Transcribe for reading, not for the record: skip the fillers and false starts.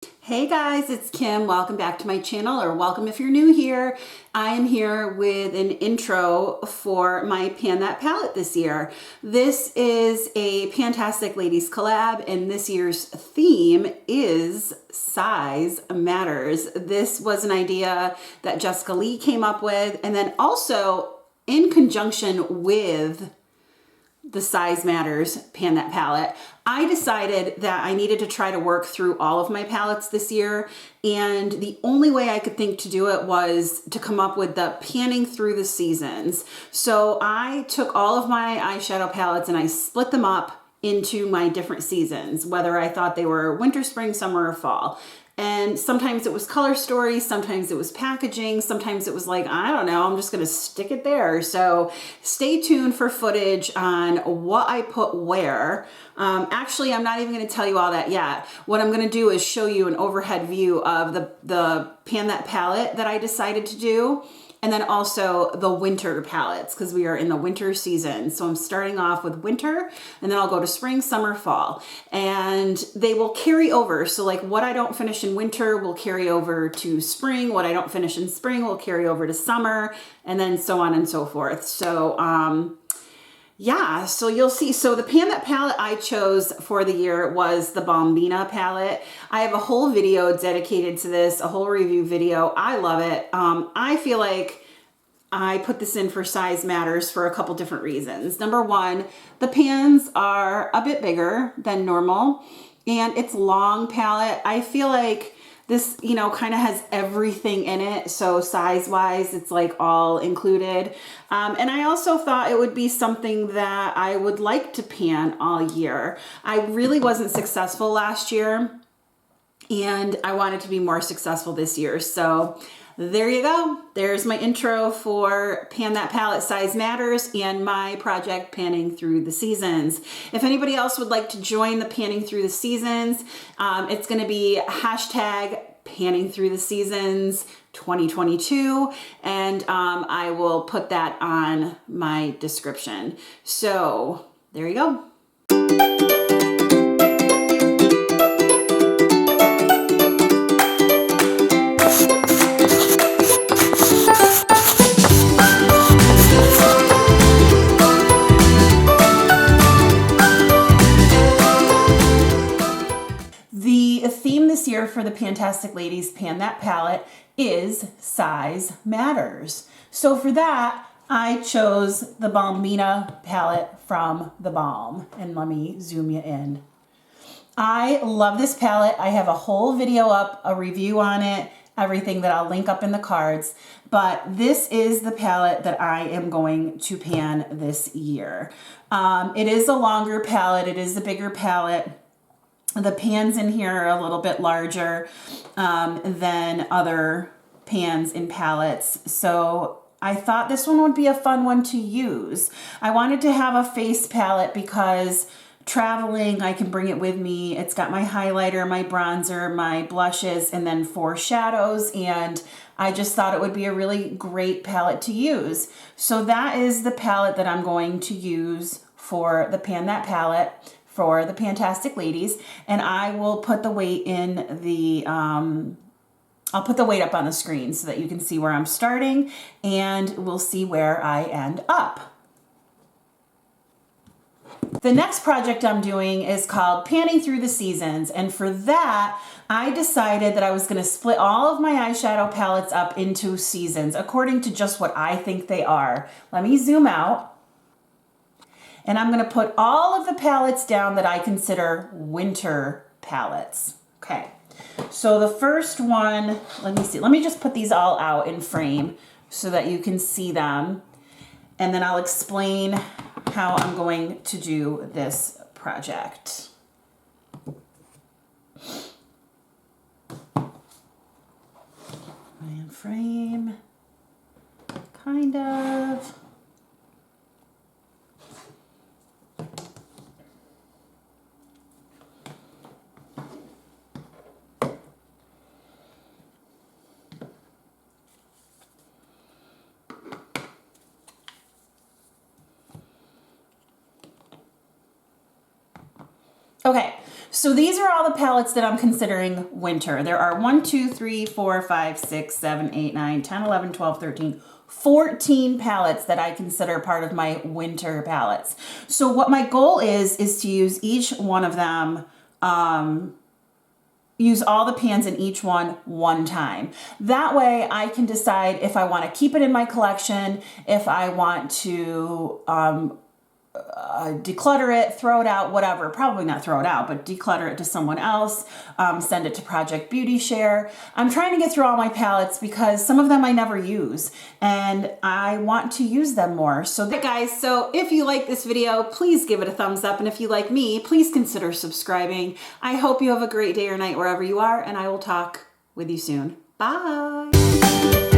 Hey guys, it's Kim. Welcome back to my channel, or welcome if you're new here. I am here with an intro for my Pan That palette this year. This is a PANtastic Ladies collab, and this year's theme is Size Matters. This was an idea that Jessica Lee came up with, and then also in conjunction with the Size Matters Pan That palette, I decided that I needed to try to work through all of my palettes this year, and the only way I could think to do it was to come up with the panning through the seasons. So I took all of my eyeshadow palettes and I split them up into my different seasons, whether I thought they were winter, spring, summer, or fall. And sometimes it was color stories, sometimes it was packaging, sometimes it was like, I don't know, I'm just gonna stick it there. So stay tuned for footage on what I put where. Actually, I'm not even gonna tell you all that yet. What I'm gonna do is show you an overhead view of the Pan That palette that I decided to do, and then also the winter palettes, because we are in the winter season. So I'm starting off with winter, and then I'll go to spring, summer, fall, and they will carry over. So like what I don't finish in winter will carry over to spring. What I don't finish in spring will carry over to summer, and then so on and so forth. So yeah, so you'll see. So the Pan That palette I chose for the year was the Bombina palette. I have a whole video dedicated to this, a whole review video. I love it. I feel like I put this in for Size Matters for a couple different reasons. Number one, the pans are a bit bigger than normal, and it's long palette. I feel like this, you know, kind of has everything in it. So size-wise, it's like all included. And I also thought it would be something that I would like to pan all year. I really wasn't successful last year, and I wanted to be more successful this year. So there you go. There's my intro for Pan That palette Size Matters and my project Panning Through the Seasons. If anybody else would like to join the Panning Through the Seasons, it's going to be hashtag Panning Through the Seasons 2022, and I will put that on my description. So there you go. The theme this year for the PANtastic Ladies Pan That palette is Size Matters. So for that, I chose the Bombina palette from The Balm. And let me zoom you in. I love this palette. I have a whole video up, a review on it, everything that I'll link up in the cards. But this is the palette that I am going to pan this year. It is a longer palette. It is a bigger palette. The pans in here are a little bit larger than other pans in palettes. So I thought this one would be a fun one to use. I wanted to have a face palette because traveling, I can bring it with me. It's got my highlighter, my bronzer, my blushes, and then 4 shadows. And I just thought it would be a really great palette to use. So that is the palette that I'm going to use for the Pan That palette for the PANtastic Ladies, and I will put the weight in the, I'll put the weight up on the screen so that you can see where I'm starting, and we'll see where I end up. The next project I'm doing is called Panning Through the Seasons, and for that, I decided that I was going to split all of my eyeshadow palettes up into seasons according to just what I think they are. Let me zoom out. And I'm going to put all of the palettes down that I consider winter palettes. Okay, so the first one, let me see. Let me just put these all out in frame so that you can see them. And then I'll explain how I'm going to do this project. In frame, kind of. Okay, So these are all the palettes that I'm considering winter. There are 1, 2, 3, 4, 5, 6, 7, 8, 9, 10, 11, 12, 13, 14 palettes that I consider part of my winter palettes. So what my goal is to use each one of them, use all the pans in each one time. That way I can decide if I want to keep it in my collection, if I want to declutter it, throw it out, whatever. Probably not throw it out, but declutter it to someone else, send it to Project Beauty Share. I'm trying to get through all my palettes because some of them I never use and I want to use them more. So guys, so if you like this video, please give it a thumbs up. And if you like me, please consider subscribing. I hope you have a great day or night wherever you are, and I will talk with you soon. Bye.